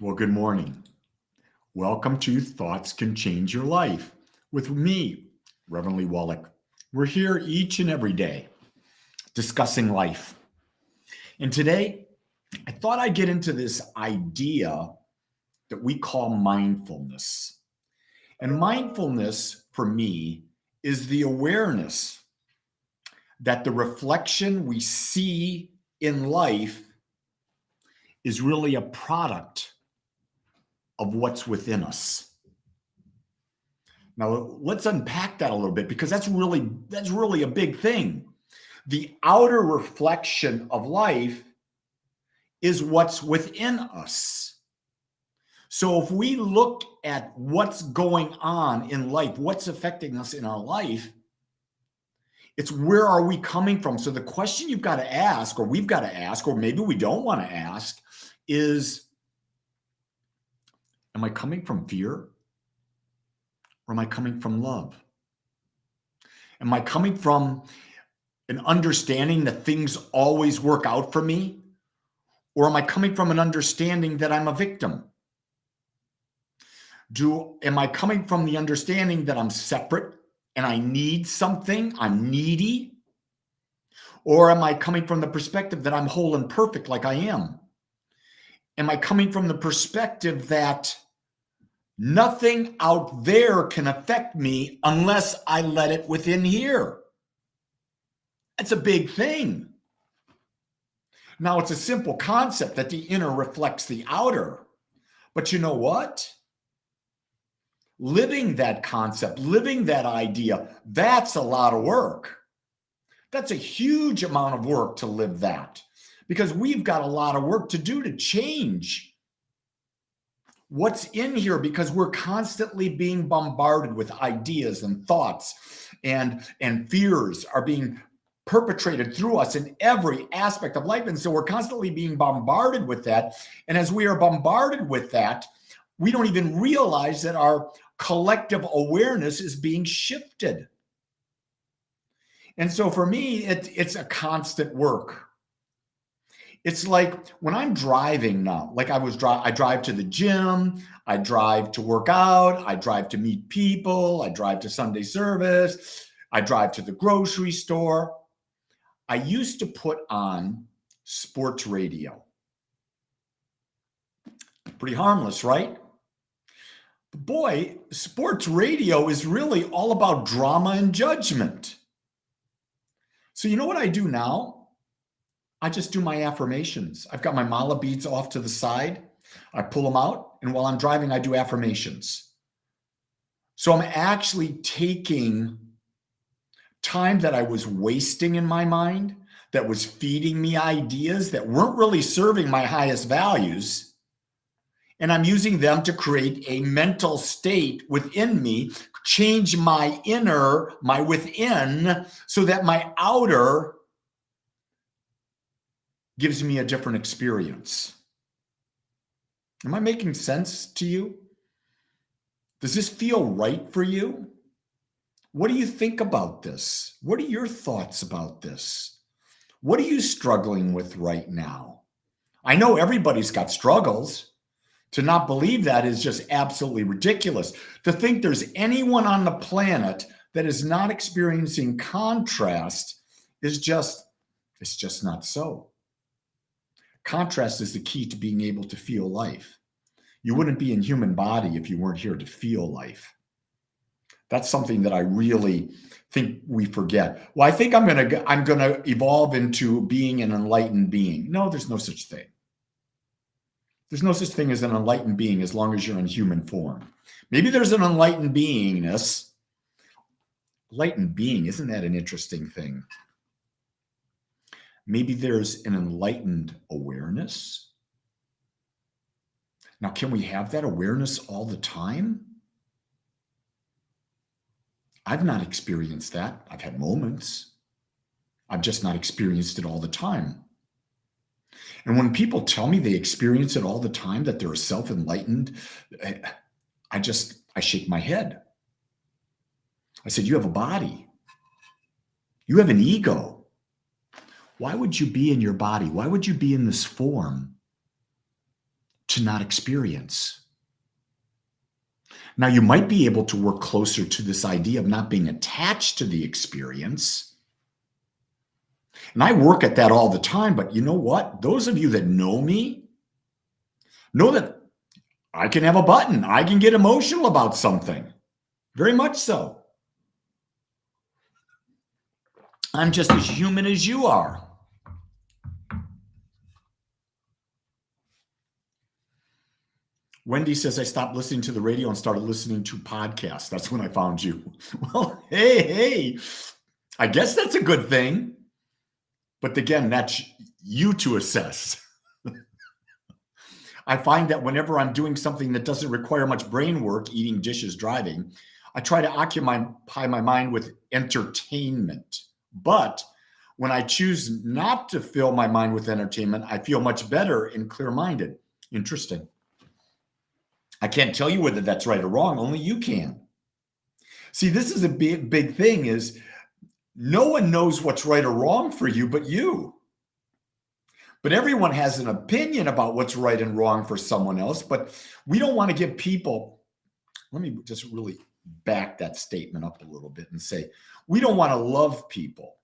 Well, good morning. Welcome to Thoughts Can Change Your Life with me, Reverend Wolak. We're here each and every day discussing life. And today, I thought I'd get into this idea that we call mindfulness. And mindfulness, for me, is the awareness that the reflection we see in life is really a product of what's within us. Now, let's unpack that a little bit because that's really a big thing. The outer reflection of life is what's within us. So if we look at what's going on in life, what's affecting us in our life, it's where are we coming from? So the question you've got to ask, or we've got to ask, or maybe we don't want to ask, is, am I coming from fear? Or am I coming from love? Am I coming from an understanding that things always work out for me? Or am I coming from an understanding that I'm a victim? Am I coming from the understanding that I'm separate and I need something, I'm needy? Or am I coming from the perspective that I'm whole and perfect like I am? Am I coming from the perspective that nothing out there can affect me unless I let it within here? That's a big thing. Now, it's a simple concept that the inner reflects the outer. But you know what? Living that concept, living that idea, that's a lot of work. That's a huge amount of work to live that, because we've got a lot of work to do to change what's in here, because we're constantly being bombarded with ideas and thoughts, and fears are being perpetrated through us in every aspect of life. And so we're constantly being bombarded with that. And as we are bombarded with that, we don't even realize that our collective awareness is being shifted. And so for me, it's a constant work. It's like when I'm driving now, like I drive to the gym, I drive to work out, I drive to meet people, I drive to Sunday service, I drive to the grocery store. I used to put on sports radio. Pretty harmless, right? But boy, sports radio is really all about drama and judgment. So you know what I do now? I just do my affirmations. I've got my mala beads off to the side. I pull them out, and while I'm driving, I do affirmations. So I'm actually taking time that I was wasting in my mind, that was feeding me ideas that weren't really serving my highest values, and I'm using them to create a mental state within me, change my inner, my within, so that my outer gives me a different experience. Am I making sense to you? Does this feel right for you? What do you think about this? What are your thoughts about this? What are you struggling with right now? I know everybody's got struggles. To not believe that is just absolutely ridiculous. To think there's anyone on the planet that is not experiencing contrast is just, it's just not so. Contrast is the key to being able to feel life. You wouldn't be in human body if you weren't here to feel life. That's something that I really think we forget. Well, I think I'm gonna evolve into being an enlightened being. No, there's no such thing. There's no such thing as an enlightened being as long as you're in human form. Maybe there's an enlightened beingness. Enlightened being, isn't that an interesting thing? Maybe there's an enlightened awareness. Now, can we have that awareness all the time? I've not experienced that. I've had moments. I've just not experienced it all the time. And when people tell me they experience it all the time, that they're self-enlightened, I shake my head. I said, you have a body. You have an ego. Why would you be in your body? Why would you be in this form to not experience. Now, you might be able to work closer to this idea of not being attached to the experience. And I work at that all the time, but you know what? Those of you that know me know that I can have a button. I can get emotional about something. Very much so. I'm just as human as you are. Wendy says, I stopped listening to the radio and started listening to podcasts. That's when I found you. Well, hey, I guess that's a good thing. But again, that's you to assess. I find that whenever I'm doing something that doesn't require much brain work, eating, dishes, driving, I try to occupy my mind with entertainment. But when I choose not to fill my mind with entertainment, I feel much better and clear-minded. Interesting. I can't tell you whether that's right or wrong. Only you can. See, this is a big thing is no one knows what's right or wrong for you but you. But everyone has an opinion about what's right and wrong for someone else. But we don't want to give people, let me just really back that statement up a little bit and say, we don't want to love people.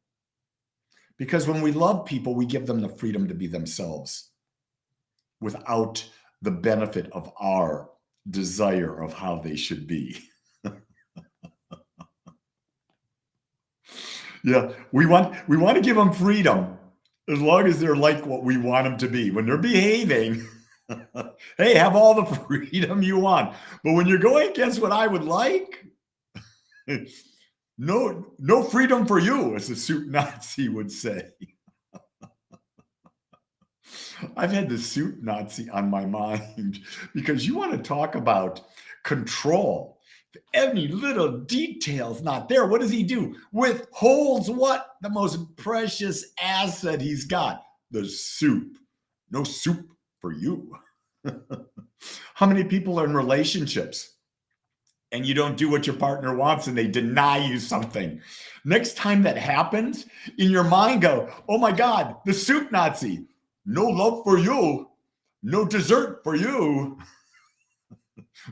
Because when we love people, we give them the freedom to be themselves without the benefit of our desire of how they should be. Yeah, we want to give them freedom as long as they're like what we want them to be. When they're behaving, hey, have all the freedom you want. But when you're going against what I would like, no freedom for you, as the suit Nazi would say. I've had the suit Nazi on my mind because you want to talk about control. Any little details not there. What does he do? Withholds what? The most precious asset he's got, the soup. No soup for you. How many people are in relationships and you don't do what your partner wants and they deny you something? Next time that happens, in your mind go, oh my God, the soup Nazi. No love for you. No dessert for you.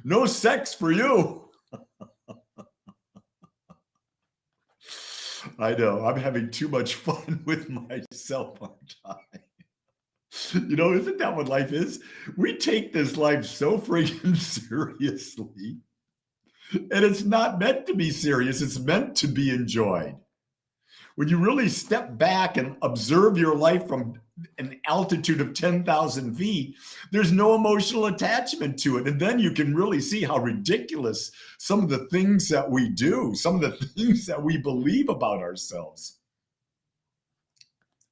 No sex for you. I know, I'm having too much fun with myself, aren't I? You know, isn't that what life is? We take this life so freaking seriously. And it's not meant to be serious. It's meant to be enjoyed. When you really step back and observe your life from an altitude of 10,000 feet, there's no emotional attachment to it. And then you can really see how ridiculous some of the things that we do, some of the things that we believe about ourselves.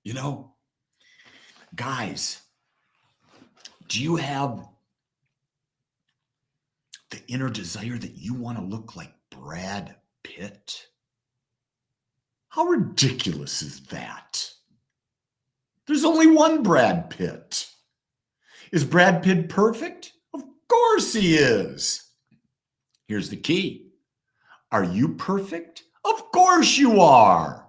You know, guys, do you have the inner desire that you want to look like Brad Pitt? How ridiculous is that? There's only one Brad Pitt. Is Brad Pitt perfect? Of course he is. Here's the key. Are you perfect? Of course you are.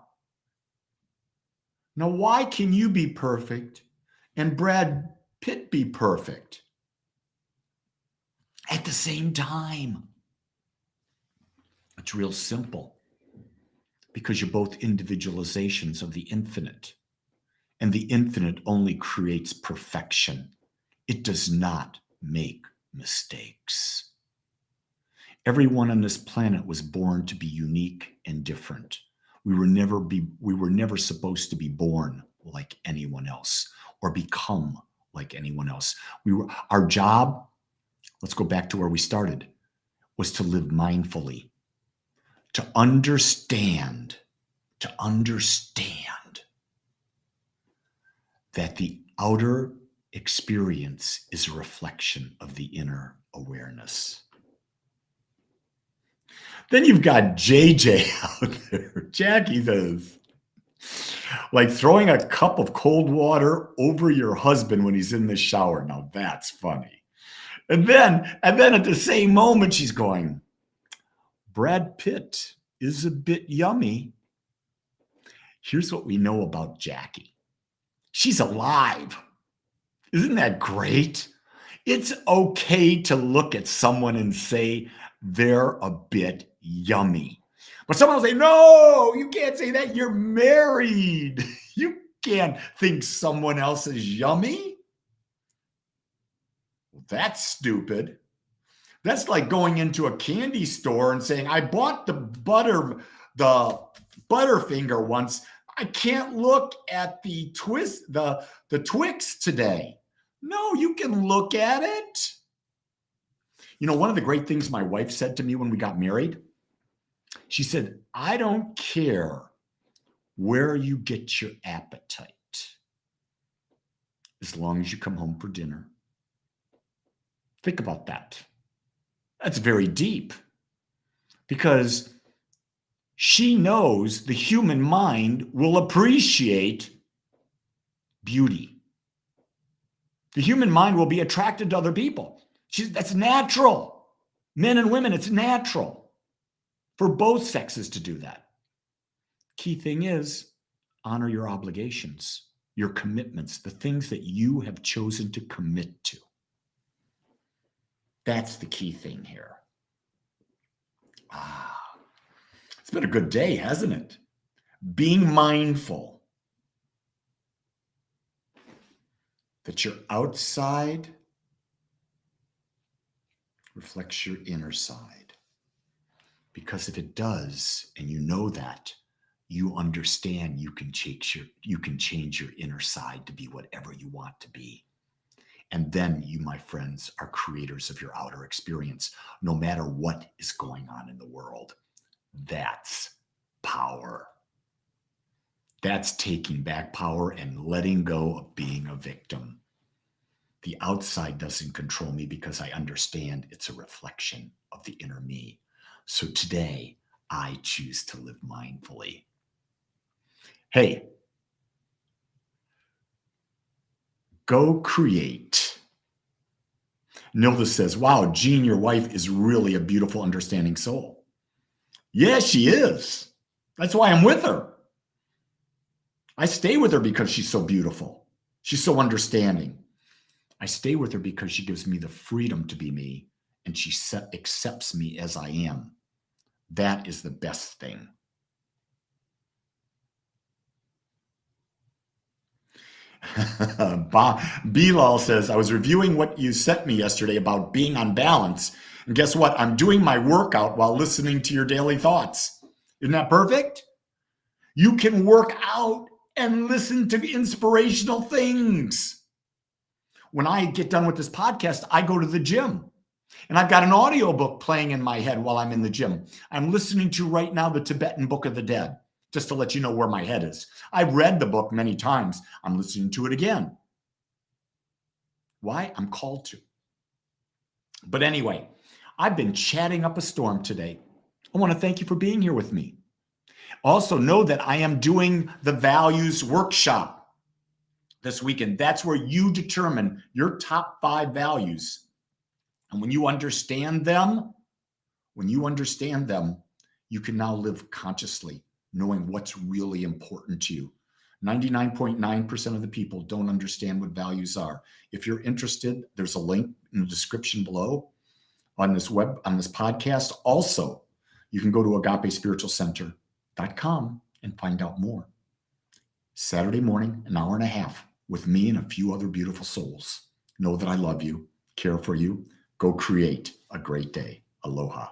Now, why can you be perfect and Brad Pitt be perfect at the same time? It's real simple. Because you're both individualizations of the infinite. And the infinite only creates perfection. It does not make mistakes. Everyone on this planet was born to be unique and different. We were never supposed to be born like anyone else or become like anyone else. Our job, let's go back to where we started, was to live mindfully. To understand that the outer experience is a reflection of the inner awareness. Then you've got JJ out there. Jackie says, like throwing a cup of cold water over your husband when he's in the shower. Now that's funny. And then at the same moment, she's going, Brad Pitt is a bit yummy. Here's what we know about Jackie. She's alive. Isn't that great? It's okay to look at someone and say they're a bit yummy. But someone will say, no, you can't say that. You're married. You can't think someone else is yummy. Well, that's stupid. That's like going into a candy store and saying, I bought the Butterfinger once. I can't look at the Twix today. No, you can look at it. You know, one of the great things my wife said to me when we got married, she said, I don't care where you get your appetite, as long as you come home for dinner. Think about that. That's very deep, because she knows the human mind will appreciate beauty. The human mind will be attracted to other people. That's natural. Men and women, it's natural for both sexes to do that. Key thing is, honor your obligations, your commitments, the things that you have chosen to commit to. That's the key thing here. It's been a good day, hasn't it? Being mindful that your outside reflects your inner side. Because if it does, and you know that, you understand you can change your inner side to be whatever you want to be. And then you, my friends, are creators of your outer experience, no matter what is going on in the world. That's power. That's taking back power and letting go of being a victim. The outside doesn't control me because I understand it's a reflection of the inner me. So today, I choose to live mindfully. Hey, go create. Nilda says, wow, Jean, your wife is really a beautiful, understanding soul. Yeah, she is. That's why I'm with her. I stay with her because she's so beautiful. She's so understanding. I stay with her because she gives me the freedom to be me, and she accepts me as I am. That is the best thing. Bilal says, I was reviewing what you sent me yesterday about being on balance. And guess what? I'm doing my workout while listening to your daily thoughts. Isn't that perfect? You can work out and listen to inspirational things. When I get done with this podcast, I go to the gym. And I've got an audiobook playing in my head while I'm in the gym. I'm listening to right now the Tibetan Book of the Dead, just to let you know where my head is. I've read the book many times. I'm listening to it again. Why? I'm called to. But anyway, I've been chatting up a storm today. I want to thank you for being here with me. Also, know that I am doing the values workshop this weekend. That's where you determine your top 5 values. And when you understand them, you can now live consciously, knowing what's really important to you. 99.9% of the people don't understand what values are. If you're interested, there's a link in the description below on this podcast. Also, you can go to agapespiritualcenter.com and find out more. Saturday morning, an hour and a half with me and a few other beautiful souls. Know that I love you, care for you. Go create a great day. Aloha.